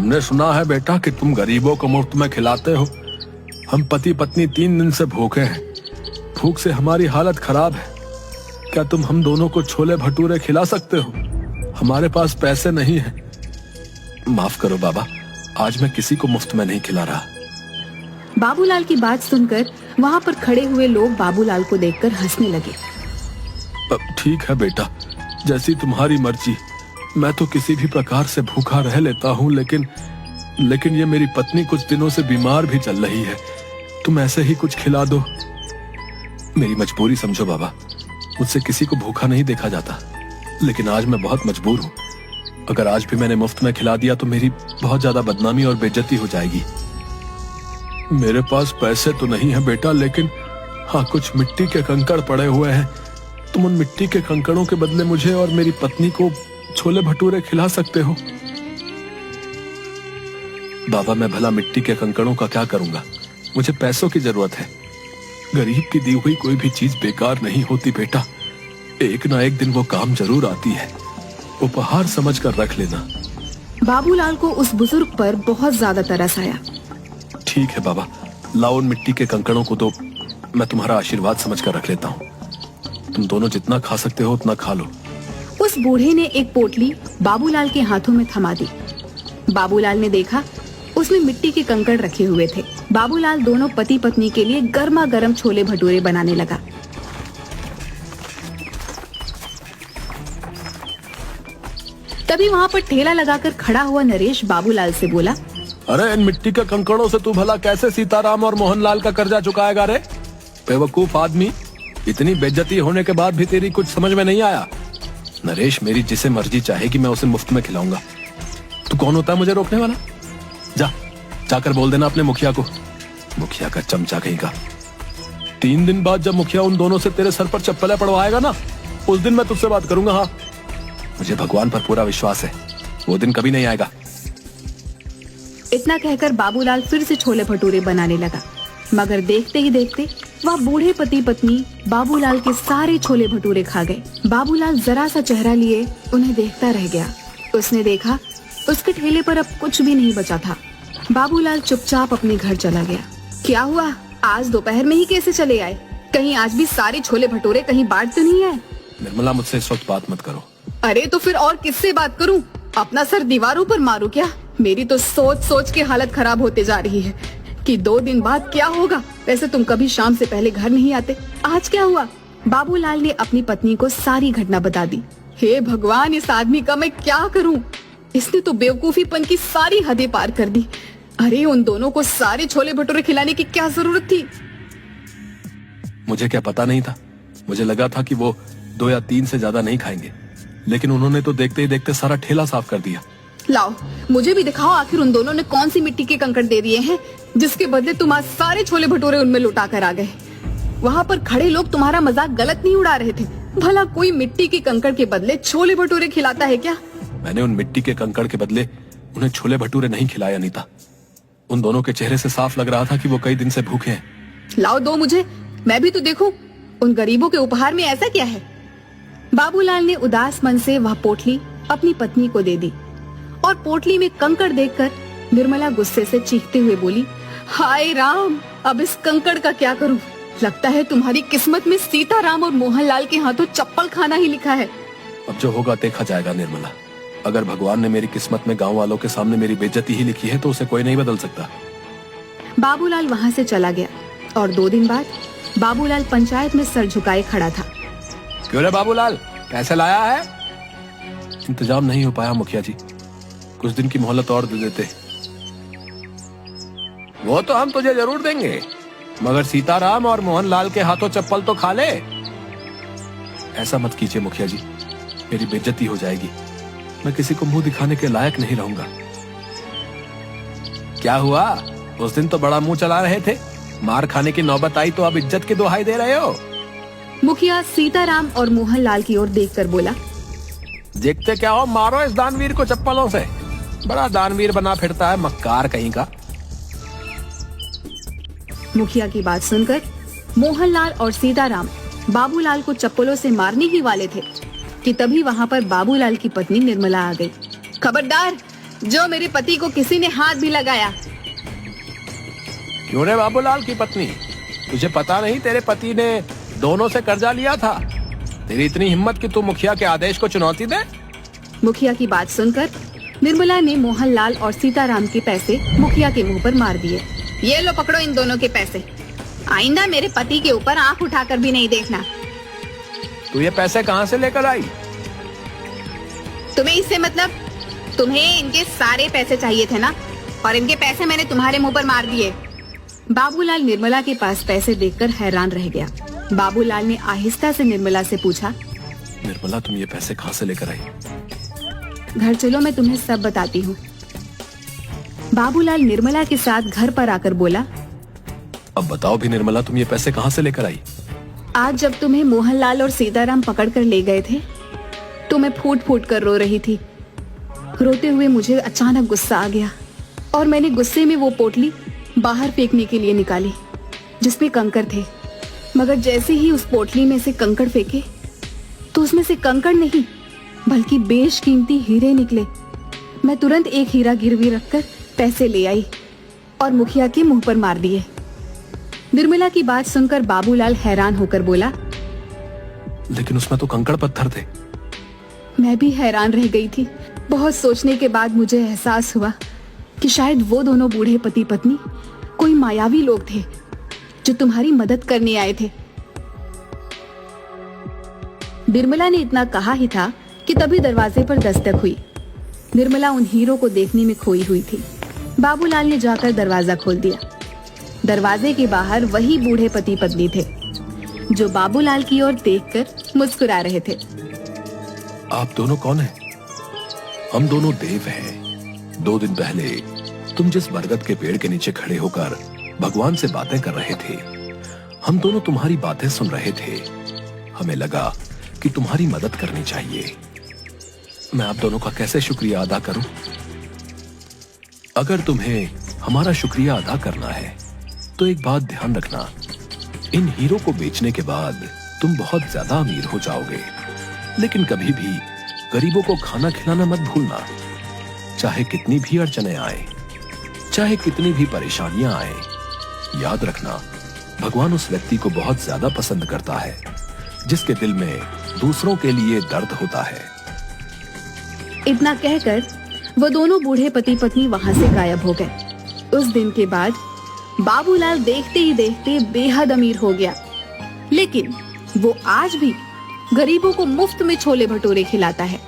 हमने सुना है बेटा कि तुम गरीबों को मुफ्त में खिलाते हो। हम पति पत्नी 3 दिन से भूखे हैं। भूख से हमारी हालत खराब है। क्या तुम हम दोनों को छोले भटूरे खिला सकते हो? हमारे पास पैसे नहीं है। माफ करो बाबा, आज मैं किसी को मुफ्त में नहीं खिला रहा। बाबूलाल की बात सुनकर वहाँ पर खड़े हुए लोग बाबूलाल को देखकर हंसने लगे। ठीक है बेटा, जैसी तुम्हारी मर्जी। मैं तो किसी भी प्रकार से भूखा रह लेता हूँ, लेकिन ये मेरी पत्नी कुछ दिनों से बीमार भी चल रही है। तुम ऐसे ही कुछ खिला दो। मेरी मजबूरी समझो बाबा, मुझसे किसी को भूखा नहीं देखा जाता, लेकिन आज मैं बहुत मजबूर हूँ। अगर आज भी मैंने मुफ्त में खिला दिया तो मेरी बहुत ज्यादा बदनामी और बेइज्जती हो जाएगी। मेरे पास पैसे तो नहीं है बेटा, लेकिन हाँ, कुछ मिट्टी के कंकड़ पड़े हुए हैं। तुम उन मिट्टी के कंकड़ों के बदले मुझे और मेरी पत्नी को छोले भटूरे खिला सकते हो। बाबा, मैं भला मिट्टी के कंकड़ों का क्या करूंगा? मुझे पैसों की जरूरत है। गरीब की दी हुई कोई भी चीज बेकार नहीं होती बेटा। एक ना एक दिन वो काम जरूर आती है। उपहार समझकर रख लेना। बाबूलाल को उस बुजुर्ग पर बहुत ज्यादा तरस आया। ठीक है बाबा, लाओ उन मिट्टी के कंकड़ों को तो मैं तुम्हारा आशीर्वाद समझकर रख लेता हूँ। तुम दोनों जितना खा सकते हो उतना खा लो। उस बूढ़े ने एक पोटली बाबूलाल के हाथों में थमा दी। बाबूलाल ने देखा उसमें मिट्टी के कंकड़ रखे हुए थे। बाबूलाल दोनों पति पत्नी के लिए गर्मा गर्म छोले भटूरे बनाने लगा। तभी वहाँ पर ठेला लगाकर खड़ा हुआ नरेश बाबूलाल से बोला, अरे इन मिट्टी के कंकड़ों से तू भला कैसे सीताराम और मोहनलाल का कर्जा चुकाएगा रे? बेवकूफ आदमी, इतनी बेइज्जती होने के बाद भी तेरी कुछ समझ में नहीं आया? नरेश, मेरी जिसे मर्जी चाहेगी मैं उसे मुफ्त में खिलाऊंगा। तू कौन होता है मुझे रोकने वाला? जाकर बोल देना अपने मुखिया को। मुखिया का चमचा कहीं का। 3 दिन बाद जब मुखिया उन दोनों से तेरे सर पर चप्पलें पड़वाएगा ना, उस दिन मैं तुझसे बात करूंगा। हाँ, मुझे भगवान पर पूरा विश्वास है, वो दिन कभी नहीं आएगा। इतना कहकर बाबूलाल फिर से छोले भटूरे बनाने लगा, मगर देखते ही देखते वह बूढ़े पति पत्नी बाबूलाल के सारे छोले भटूरे खा गए। बाबूलाल जरा सा चेहरा लिए उन्हें देखता रह गया। उसने देखा उसके ठेले पर अब कुछ भी नहीं बचा था। बाबूलाल चुपचाप अपने घर चला गया। क्या हुआ, आज दोपहर में ही कैसे चले आए? कहीं आज भी सारे छोले भटूरे कहीं बांट तो नहीं आए? निर्मला, मुझसे इस वक्त बात मत करो। अरे तो फिर और किससे बात करूं? अपना सर दीवारों पर मारूं क्या? मेरी तो सोच सोच के हालत खराब होते जा रही है कि 2 दिन बाद क्या होगा। वैसे तुम कभी शाम से पहले घर नहीं आते, आज क्या हुआ? बाबूलाल ने अपनी पत्नी को सारी घटना बता दी। हे भगवान, इस आदमी का मैं क्या करूं? इसने तो बेवकूफीपन की सारी हदें पार कर दी। अरे उन दोनों को सारे छोले भटूरे खिलाने की क्या जरूरत थी? मुझे क्या पता नहीं था। मुझे लगा था कि वो 2 या 3 से ज्यादा नहीं खाएंगे, लेकिन उन्होंने तो देखते ही देखते सारा ठेला साफ कर दिया। लाओ, मुझे भी दिखाओ आखिर उन दोनों ने कौन सी मिट्टी के कंकड़ दे दिए हैं जिसके बदले तुम आज सारे छोले भटूरे उनमें लुटा कर आ गए। वहाँ पर खड़े लोग तुम्हारा मजाक गलत नहीं उड़ा रहे थे। भला कोई मिट्टी के कंकड़ के बदले छोले भटूरे खिलाता है क्या? मैंने उन मिट्टी के कंकड़ के बदले उन्हें छोले भटूरे नहीं खिलाया अनीता। उन दोनों के चेहरे से साफ लग रहा था कि वो कई दिन से भूखे हैं। लाओ दो मुझे, मैं भी तो देखूं उन गरीबों के उपहार में ऐसा क्या है। बाबूलाल ने उदास मन से वह पोटली अपनी पत्नी को दे दी और पोटली में कंकड़ देखकर निर्मला गुस्से से चीखते हुए बोली, हाय राम, अब इस कंकड़ का क्या करूं? लगता है तुम्हारी किस्मत में सीताराम और मोहनलाल के हाथों चप्पल खाना ही लिखा है। अब जो होगा देखा जाएगा निर्मला। अगर भगवान ने मेरी किस्मत में गांव वालों के सामने मेरी बेइज्जती ही लिखी है तो उसे कोई नहीं बदल सकता। बाबूलाल वहाँ से चला गया और 2 दिन बाद बाबूलाल पंचायत में सर झुकाए खड़ा था। क्यों रे बाबूलाल, कैसे लाया है? इंतजाम नहीं हो पाया मुखिया जी, कुछ दिन की मोहलत और दे देते। वो तो हम तुझे जरूर देंगे, मगर सीताराम और मोहनलाल के हाथों चप्पल तो खा ले। ऐसा मत कीजिए मुखिया जी, मेरी बेइज्जती हो जाएगी। मैं किसी को मुंह दिखाने के लायक नहीं रहूंगा। क्या हुआ, उस दिन तो बड़ा मुंह चला रहे थे, मार खाने की नौबत आई तो अब इज्जत की दुहाई दे रहे हो? मुखिया सीताराम और मोहनलाल की ओर देखकर बोला, देखते क्या हो, मारो इस दानवीर को चप्पलों से। बड़ा दानवीर बना फिरता है, मक्कार कहीं का। मुखिया की बात सुनकर मोहनलाल और सीताराम बाबूलाल को चप्पलों से मारने ही वाले थे कि तभी वहाँ पर बाबूलाल की पत्नी निर्मला आ गई। खबरदार, जो मेरे पति को किसी ने हाथ भी लगाया। क्यों रे बाबूलाल की पत्नी, तुझे पता नहीं तेरे पति ने दोनों से कर्जा लिया था? तेरी इतनी हिम्मत कि तू मुखिया के आदेश को चुनौती दे? मुखिया की बात सुनकर निर्मला ने मोहनलाल और सीताराम के पैसे मुखिया के मुंह पर मार दिए। ये लो पकड़ो इन दोनों के पैसे, आइंदा मेरे पति के ऊपर आंख उठाकर भी नहीं देखना। तू ये पैसे कहाँ से लेकर आई? तुम्हें इससे मतलब? तुम्हें इनके सारे पैसे चाहिए थे ना, और इनके पैसे मैंने तुम्हारे मुंह पर मार दिए। बाबूलाल निर्मला के पास पैसे देखकर हैरान रह गया। बाबूलाल ने आहिस्ता से निर्मला से पूछा, निर्मला तुम ये पैसे कहाँ से लेकर आई? घर चलो मैं तुम्हें सब बताती हूँ। बाबूलाल निर्मला के साथ घर पर आकर बोला, अब बताओ भी निर्मला, तुम ये पैसे कहाँ से लेकर आई? आज जब तुम्हें मोहनलाल और सीताराम पकड़कर ले गए थे तो मैं फूट फूट कर रो रही थी। रोते हुए मुझे अचानक गुस्सा आ गया और मैंने गुस्से में वो पोटली बाहर फेंकने के लिए निकाली जिसमें कंकड़ थे। मगर जैसे ही उस पोटली में से कंकड़ फेंके तो उसमें से कंकड़ नहीं बल्कि बेशकीमती हीरे निकले। मैं तुरंत एक हीरा गिरवी रखकर पैसे ले आई और मुखिया के मुंह पर मार दिए। निर्मला की बात सुनकर बाबूलाल हैरान होकर बोला, लेकिन उसमें तो कंकड़ पत्थर थे। मैं भी हैरान रह गई थी। बहुत सोचने के बाद मुझे एहसास हुआ कि शायद वो दोनों बूढ़े पति पत्नी कोई मायावी लोग थे जो तुम्हारी मदद करने आए थे। निर्मला ने इतना कहा ही था कि तभी दरवाजे पर दस्तक हुई। निर्मला उन हीरों को देखने में खोई हुई थी। बाबूलाल ने जाकर दरवाजा खोल दिया। दरवाजे के बाहर वही बूढ़े पति पत्नी थे जो बाबूलाल की ओर देखकर मुस्कुरा रहे थे। आप दोनों कौन हैं? हम दोनों देव हैं। 2 दिन पहले तुम जिस बरगद के पेड़ के नीचे खड़े होकर भगवान से बातें कर रहे थे, हम दोनों तुम्हारी बातें सुन रहे थे। हमें लगा कि तुम्हारी मदद करनी चाहिए। मैं आप दोनों का कैसे शुक्रिया अदा करूं? अगर तुम्हें हमारा शुक्रिया अदा करना है तो एक बात ध्यान रखना, इन हीरो को बेचने के बाद तुम बहुत ज्यादा अमीर हो जाओगे। लेकिन कभी भी गरीबों को खाना खिलाना मत भूलना। चाहे कितनी भी अड़चने आए, चाहे कितनी भी परेशानियां आए, याद रखना भगवान उस व्यक्ति को बहुत ज्यादा पसंद करता है जिसके दिल में दूसरों के लिए दर्द होता है। इतना कहकर वो दोनों बूढ़े पति पत्नी वहां से गायब हो गए। उस दिन के बाद बाबूलाल देखते ही देखते बेहद अमीर हो गया। लेकिन वो आज भी गरीबों को मुफ्त में छोले भटूरे खिलाता है।